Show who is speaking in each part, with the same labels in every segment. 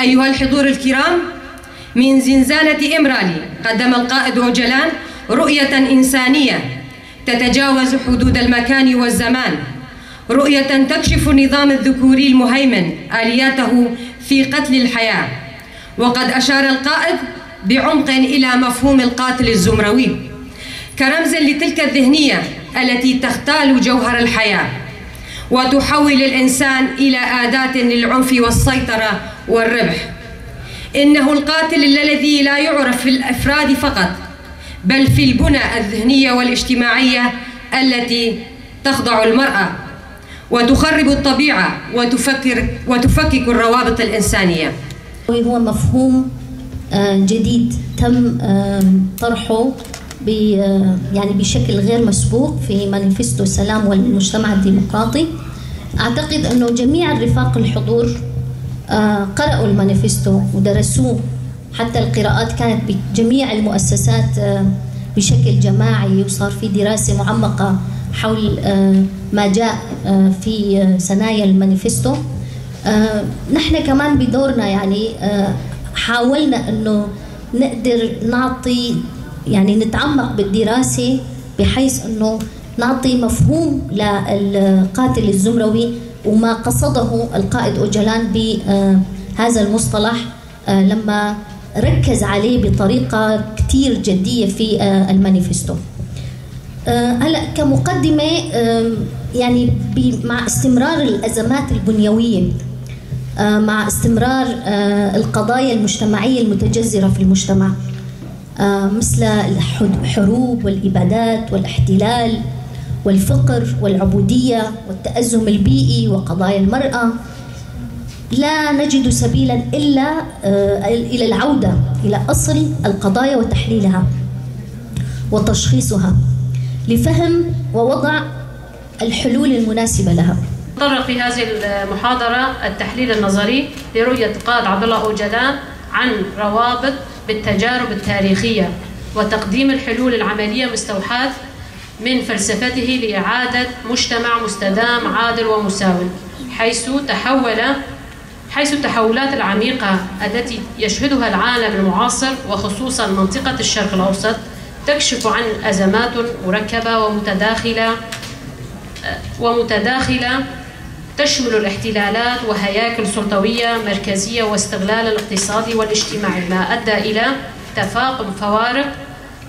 Speaker 1: أيها الحضور الكرام، من زنزانة إمرالي قدم القائد أوجلان رؤية إنسانية تتجاوز حدود المكان والزمان، رؤية تكشف النظام الذكوري المهيمن آلياته في قتل الحياة. وقد أشار القائد بعمق إلى مفهوم القاتل الزمروي كرمز لتلك الذهنية التي تختال جوهر الحياة وتحول الإنسان إلى أداة للعنف والسيطرة والربح. إنه القاتل الذي لا يعرف في الأفراد فقط، بل في البنى الذهنية والاجتماعية التي تخضع المرأة وتخرب الطبيعة وتفكك الروابط الإنسانية.
Speaker 2: هو مفهوم جديد تم طرحه يعني بشكل غير مسبوق في مانيفستو السلام والمجتمع الديمقراطي. أعتقد أنه جميع الرفاق الحضور قرأوا المانيفستو ودرسوه، حتى القراءات كانت بجميع المؤسسات بشكل جماعي، وصار في دراسة معمقة حول ما جاء في ثنايا المانيفستو. نحن كمان بدورنا يعني حاولنا أنه نقدر نعطي يعني نتعمق بالدراسة بحيث أنه نعطي مفهوم للقاتل الزمروي وما قصده القائد أوجلان بهذا المصطلح لما ركز عليه بطريقة كتير جدية في المانيفستو. هلا كمقدمة يعني مع استمرار الأزمات البنيوية، مع استمرار القضايا المجتمعية المتجذرة في المجتمع مثل الحروب والإبادات والاحتلال والفقر والعبودية والتأزم البيئي وقضايا المرأة، لا نجد سبيلا إلا إلى العودة إلى أصل القضايا وتحليلها وتشخيصها لفهم ووضع الحلول المناسبة لها.
Speaker 3: تطرق في هذه المحاضرة التحليل النظري لرؤية القائد عبد الله أوجلان عن روابط بالتجارب التاريخية وتقديم الحلول العملية مستوحاة من فلسفته لإعادة مجتمع مستدام عادل ومساوي، حيث التحولات العميقة التي يشهدها العالم المعاصر وخصوصا منطقة الشرق الأوسط تكشف عن أزمات مركبة ومتداخلة تشمل الاحتلالات وهياكل سلطوية مركزية واستغلال الاقتصادي والاجتماعي، ما أدى إلى تفاقم فوارق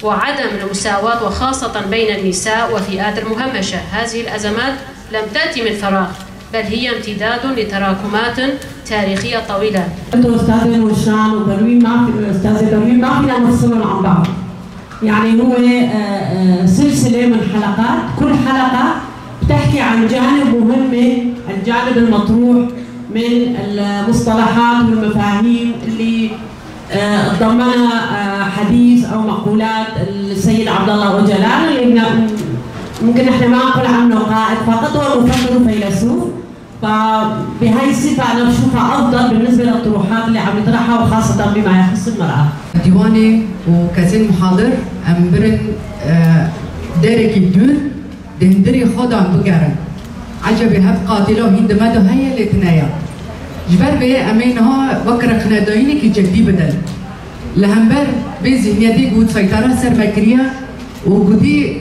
Speaker 3: وعدم المساواة وخاصة بين النساء وفئات المهمشة. هذه الأزمات لم تأتي من فراغ، بل هي امتداد لتراكمات تاريخية طويلة.
Speaker 4: أستاذة نورشان وبروين أستاذة بروين ما فينا نفصلهم عن بعض، يعني هو سلسلة من حلقات، كل حلقة بتحكي عن جانب مهم، الجانب المطروح من المصطلحات والمفاهيم اللي ضمنها حديث او مقولات السيد عبد الله أوجلان، اللي ممكن احنا ما نقول عنه قائد فقط، هو مفكر وفيلسوف. فبهي الصفه انا بشوفها افضل بالنسبه للطروحات اللي عم يطرحها وخاصه بما يخص المراه.
Speaker 5: ديواني وكازين محاضر امبرن ديريك الدور دهندري خدام بقرن عجبي هب قاتله هندما دو هي الاثنين جبر به امينها وكر خنادويني كي جدي بدل لهمبر بذهنية دي قد سيطرة سر مكرية وقدي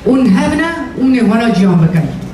Speaker 5: ونهبنا ونهونا جيان بكن.